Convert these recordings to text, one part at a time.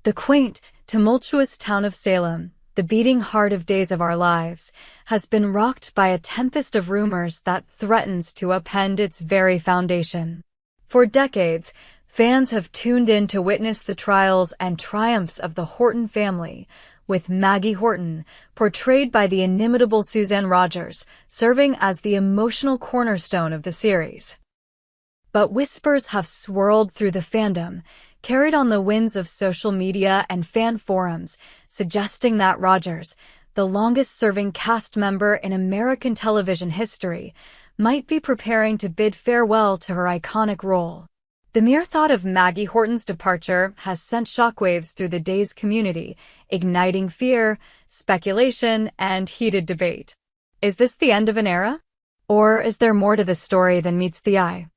The quaint, tumultuous town of Salem, the beating heart of Days of Our Lives, has been rocked by a tempest of rumors that threatens to upend its very foundation. For decades, fans have tuned in to witness the trials and triumphs of the Horton family, with Maggie Horton, portrayed by the inimitable Suzanne Rogers, serving as the emotional cornerstone of the series. But whispers have swirled through the fandom, carried on the winds of social media and fan forums, suggesting that Rogers, the longest-serving cast member in American television history, might be preparing to bid farewell to her iconic role. The mere thought of Maggie Horton's departure has sent shockwaves through the Days community, igniting fear, speculation, and heated debate. Is this the end of an era? Or is there more to the story than meets the eye?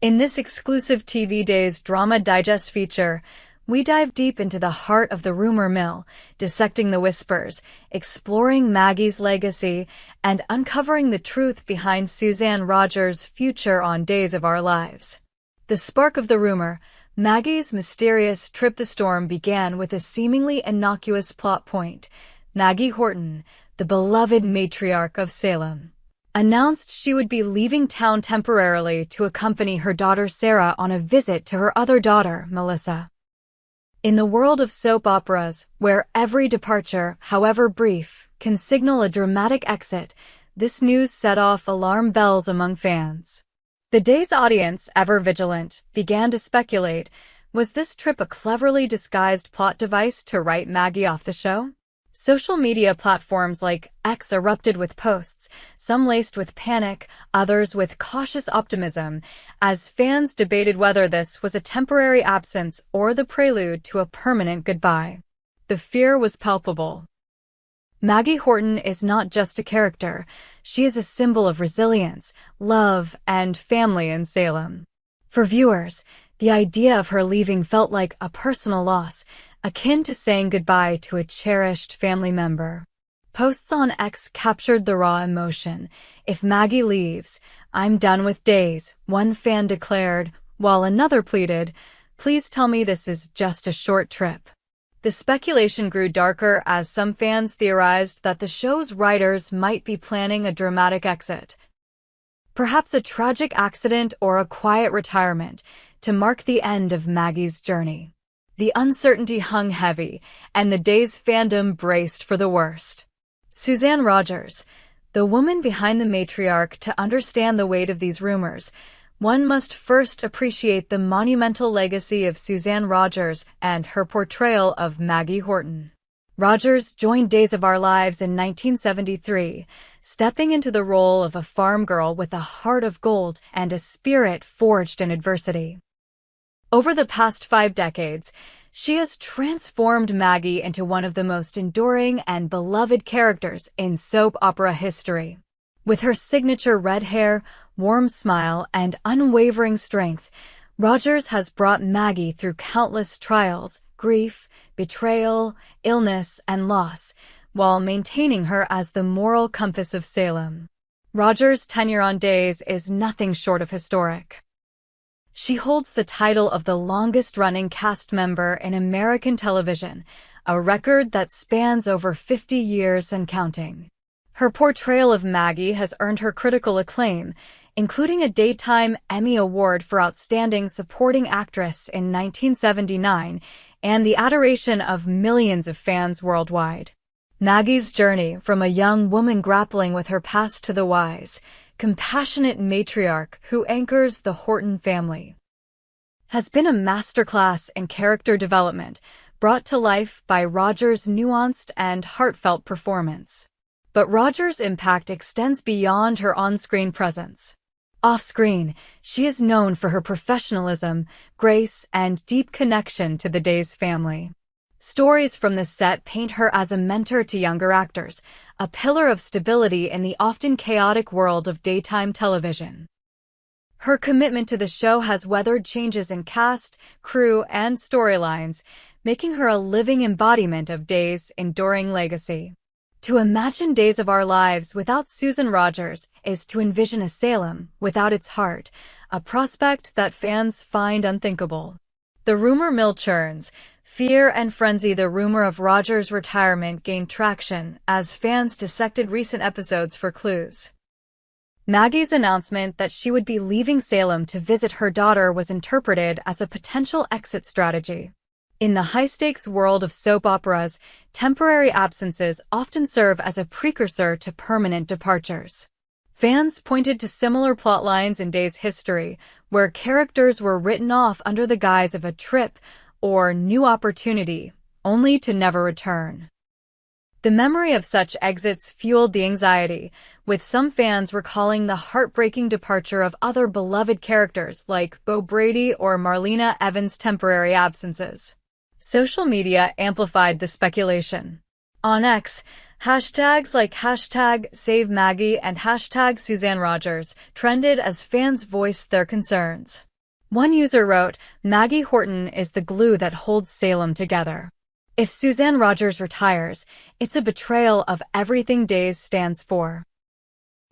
In this exclusive TV Days Drama Digest feature, we dive deep into the heart of the rumor mill, dissecting the whispers, exploring Maggie's legacy, and uncovering the truth behind Suzanne Rogers' future on Days of Our Lives. The spark of the rumor, Maggie's mysterious trip the storm, began with a seemingly innocuous plot point. Maggie Horton, the beloved matriarch of Salem, announced she would be leaving town temporarily to accompany her daughter Sarah on a visit to her other daughter, Melissa. In the world of soap operas, where every departure, however brief, can signal a dramatic exit, this news set off alarm bells among fans. The Days audience, ever vigilant, began to speculate, was this trip a cleverly disguised plot device to write Maggie off the show? Social media platforms like X erupted with posts, some laced with panic, others with cautious optimism, as fans debated whether this was a temporary absence or the prelude to a permanent goodbye. The fear was palpable. Maggie Horton is not just a character, she is a symbol of resilience, love, and family in Salem. For viewers, the idea of her leaving felt like a personal loss, akin to saying goodbye to a cherished family member. Posts on X captured the raw emotion. "If Maggie leaves, I'm done with Days," one fan declared, while another pleaded, "Please tell me this is just a short trip." The speculation grew darker as some fans theorized that the show's writers might be planning a dramatic exit. Perhaps a tragic accident or a quiet retirement to mark the end of Maggie's journey. The uncertainty hung heavy, and the Days fandom braced for the worst. Suzanne Rogers, the woman behind the matriarch. To understand the weight of these rumors, one must first appreciate the monumental legacy of Suzanne Rogers and her portrayal of Maggie Horton. Rogers joined Days of Our Lives in 1973, stepping into the role of a farm girl with a heart of gold and a spirit forged in adversity. Over the past 5 decades, she has transformed Maggie into one of the most enduring and beloved characters in soap opera history. With her signature red hair, warm smile, and unwavering strength, Rogers has brought Maggie through countless trials, grief, betrayal, illness, and loss, while maintaining her as the moral compass of Salem. Rogers' tenure on Days is nothing short of historic. She holds the title of the longest-running cast member in American television, a record that spans over 50 years and counting. Her portrayal of Maggie has earned her critical acclaim, including a Daytime Emmy Award for Outstanding Supporting Actress in 1979 and the adoration of millions of fans worldwide. Maggie's journey, from a young woman grappling with her past to the wise, compassionate matriarch who anchors the Horton family, has been a masterclass in character development, brought to life by Rogers' nuanced and heartfelt performance. But Rogers' impact extends beyond her on-screen presence. Off-screen, she is known for her professionalism, grace, and deep connection to the Days family. Stories from the set paint her as a mentor to younger actors, a pillar of stability in the often chaotic world of daytime television. Her commitment to the show has weathered changes in cast, crew, and storylines, making her a living embodiment of Days' enduring legacy. To imagine Days of Our Lives without Suzanne Rogers is to envision a Salem without its heart, a prospect that fans find unthinkable. The rumor mill churns. Fear and frenzy. The rumor of Rogers' retirement gained traction as fans dissected recent episodes for clues. Maggie's announcement that she would be leaving Salem to visit her daughter was interpreted as a potential exit strategy. In the high-stakes world of soap operas, temporary absences often serve as a precursor to permanent departures. Fans pointed to similar plotlines in Days' history, where characters were written off under the guise of a trip or new opportunity, only to never return. The memory of such exits fueled the anxiety, with some fans recalling the heartbreaking departure of other beloved characters like Bo Brady or Marlena Evans' temporary absences. Social media amplified the speculation. On X, hashtags like #SaveMaggie and #Suzanne Rogers trended as fans voiced their concerns. One user wrote, "Maggie Horton is the glue that holds Salem together. If Suzanne Rogers retires, it's a betrayal of everything Days stands for."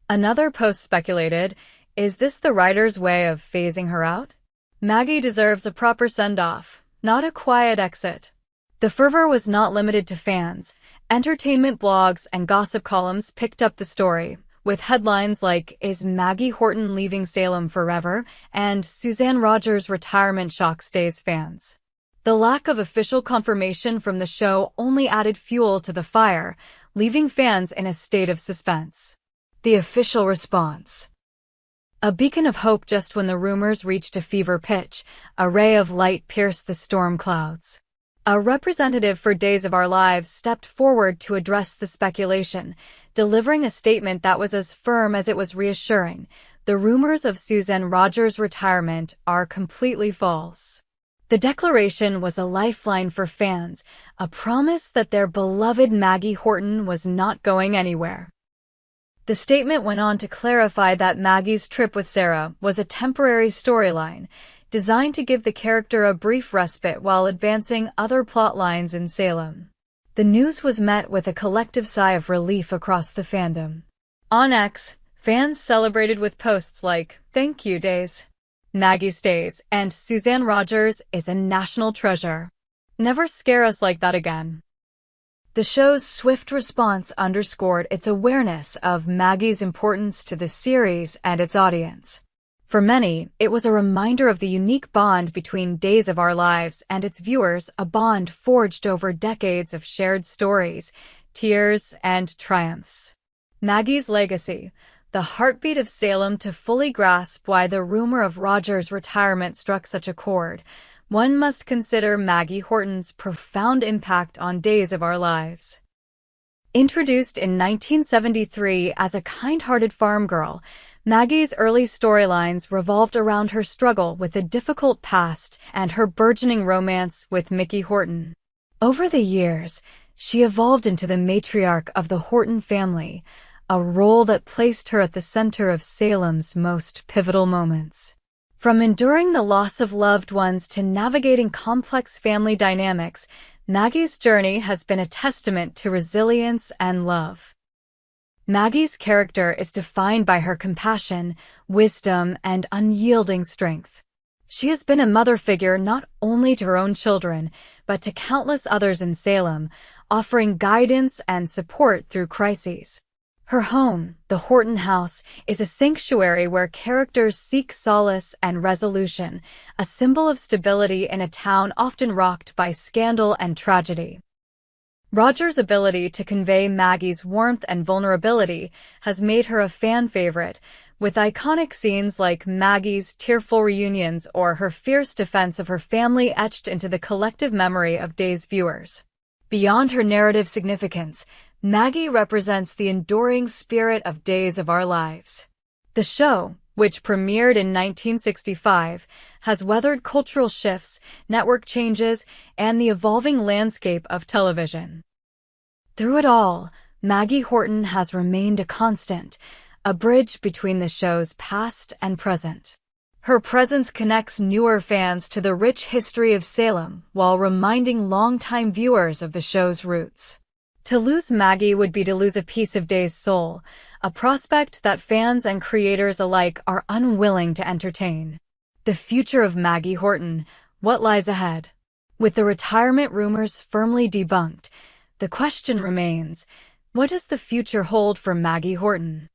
Another post speculated, "Is this the writer's way of phasing her out? Maggie deserves a proper send-off, not a quiet exit." The fervor was not limited to fans. Entertainment blogs and gossip columns picked up the story, with headlines like, "Is Maggie Horton leaving Salem forever?" and "Suzanne Rogers' retirement shocks Days fans." The lack of official confirmation from the show only added fuel to the fire, leaving fans in a state of suspense. The official response. A beacon of hope just when the rumors reached a fever pitch, a ray of light pierced the storm clouds. A representative for Days of Our Lives stepped forward to address the speculation, delivering a statement that was as firm as it was reassuring. The rumors of Suzanne Rogers' retirement are completely false. The declaration was a lifeline for fans, a promise that their beloved Maggie Horton was not going anywhere. The statement went on to clarify that Maggie's trip with Sarah was a temporary storyline, designed to give the character a brief respite while advancing other plot lines in Salem. The news was met with a collective sigh of relief across the fandom. On X, fans celebrated with posts like, "Thank you, Days. Maggie stays, and Suzanne Rogers is a national treasure. Never scare us like that again." The show's swift response underscored its awareness of Maggie's importance to the series and its audience. For many, it was a reminder of the unique bond between Days of Our Lives and its viewers, a bond forged over decades of shared stories, tears, and triumphs. Maggie's legacy, the heartbeat of Salem. To fully grasp why the rumor of Rogers' retirement struck such a chord, one must consider Maggie Horton's profound impact on Days of Our Lives. Introduced in 1973 as a kind-hearted farm girl, Maggie's early storylines revolved around her struggle with a difficult past and her burgeoning romance with Mickey Horton. Over the years, she evolved into the matriarch of the Horton family, a role that placed her at the center of Salem's most pivotal moments. From enduring the loss of loved ones to navigating complex family dynamics, Maggie's journey has been a testament to resilience and love. Maggie's character is defined by her compassion, wisdom, and unyielding strength. She has been a mother figure not only to her own children, but to countless others in Salem, offering guidance and support through crises. Her home, the Horton House, is a sanctuary where characters seek solace and resolution, a symbol of stability in a town often rocked by scandal and tragedy. Rogers' ability to convey Maggie's warmth and vulnerability has made her a fan favorite, with iconic scenes like Maggie's tearful reunions or her fierce defense of her family etched into the collective memory of Days viewers. Beyond her narrative significance, Maggie represents the enduring spirit of Days of Our Lives. The show, which premiered in 1965, has weathered cultural shifts, network changes, and the evolving landscape of television. Through it all, Maggie Horton has remained a constant, a bridge between the show's past and present. Her presence connects newer fans to the rich history of Salem while reminding longtime viewers of the show's roots. To lose Maggie would be to lose a piece of Days' soul, a prospect that fans and creators alike are unwilling to entertain. The future of Maggie Horton, What lies ahead? With the retirement rumors firmly debunked, the question remains, what does the future hold for Maggie Horton?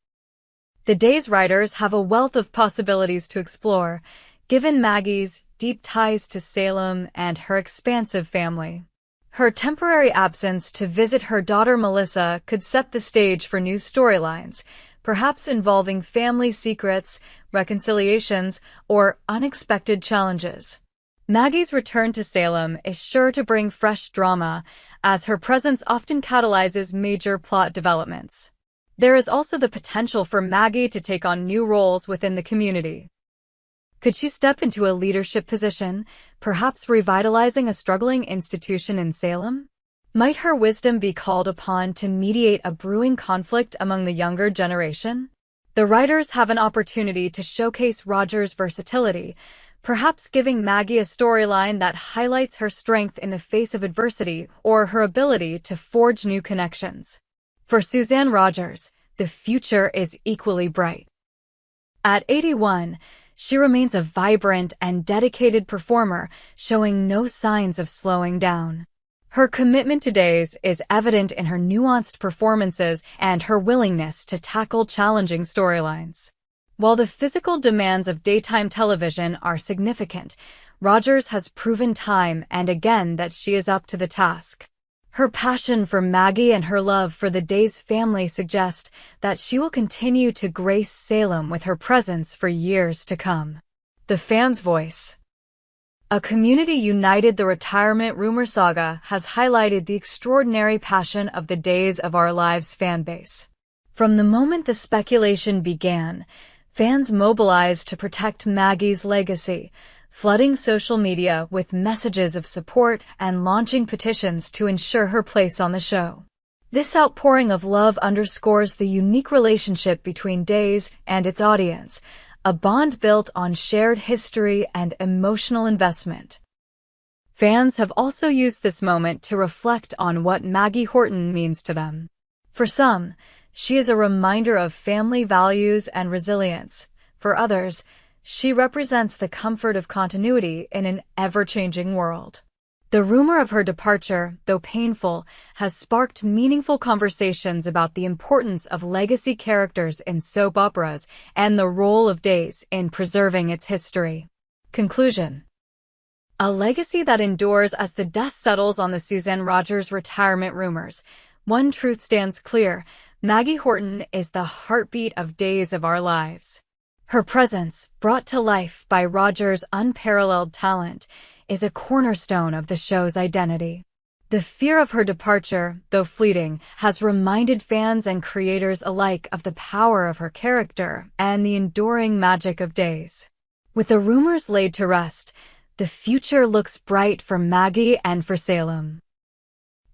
The day's writers have a wealth of possibilities to explore, given Maggie's deep ties to Salem and her expansive family. Her temporary absence to visit her daughter Melissa could set the stage for new storylines, perhaps involving family secrets, reconciliations, or unexpected challenges. Maggie's return to Salem is sure to bring fresh drama, as her presence often catalyzes major plot developments. There is also the potential for Maggie to take on new roles within the community. Could she step into a leadership position, perhaps revitalizing a struggling institution in Salem? Might her wisdom be called upon to mediate a brewing conflict among the younger generation? The writers have an opportunity to showcase Rogers' versatility, perhaps giving Maggie a storyline that highlights her strength in the face of adversity or her ability to forge new connections. For Suzanne Rogers, the future is equally bright. At 81, she remains a vibrant and dedicated performer, showing no signs of slowing down. Her commitment to Days is evident in her nuanced performances and her willingness to tackle challenging storylines. While the physical demands of daytime television are significant, Rogers has proven time and again that she is up to the task. Her passion for Maggie and her love for the Days family suggest that she will continue to grace Salem with her presence for years to come. The Fan's Voice. A community united the retirement rumor saga has highlighted the extraordinary passion of the Days of Our Lives fanbase. From the moment the speculation began, fans mobilized to protect Maggie's legacy, flooding social media with messages of support and launching petitions to ensure her place on the show. This outpouring of love underscores the unique relationship between Days and its audience, a bond built on shared history and emotional investment. Fans have also used this moment to reflect on what Maggie Horton means to them. For some, she is a reminder of family values and resilience. For others, she represents the comfort of continuity in an ever-changing world. The rumor of her departure, though painful, has sparked meaningful conversations about the importance of legacy characters in soap operas and the role of Days in preserving its history. Conclusion. A legacy that endures as the dust settles on the Suzanne Rogers retirement rumors. One truth stands clear: Maggie Horton is the heartbeat of Days of Our Lives. Her presence, brought to life by Rogers' unparalleled talent, is a cornerstone of the show's identity. The fear of her departure, though fleeting, has reminded fans and creators alike of the power of her character and the enduring magic of Days. With the rumors laid to rest, the future looks bright for Maggie and for Salem.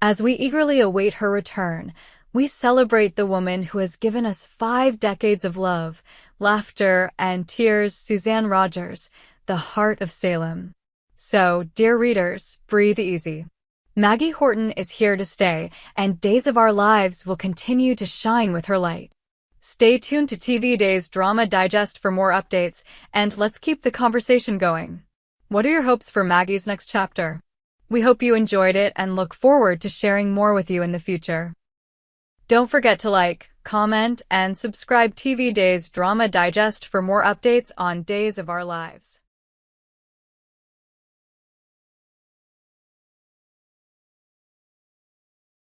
As we eagerly await her return, we celebrate the woman who has given us 5 decades of love, laughter, and tears, Suzanne Rogers, the heart of Salem. So, dear readers, breathe easy. Maggie Horton is here to stay, and Days of Our Lives will continue to shine with her light. Stay tuned to TV Days Drama Digest for more updates, and let's keep the conversation going. What are your hopes for Maggie's next chapter? We hope you enjoyed it and look forward to sharing more with you in the future. Don't forget to like, comment, and subscribe TV Days Drama Digest for more updates on Days of Our Lives.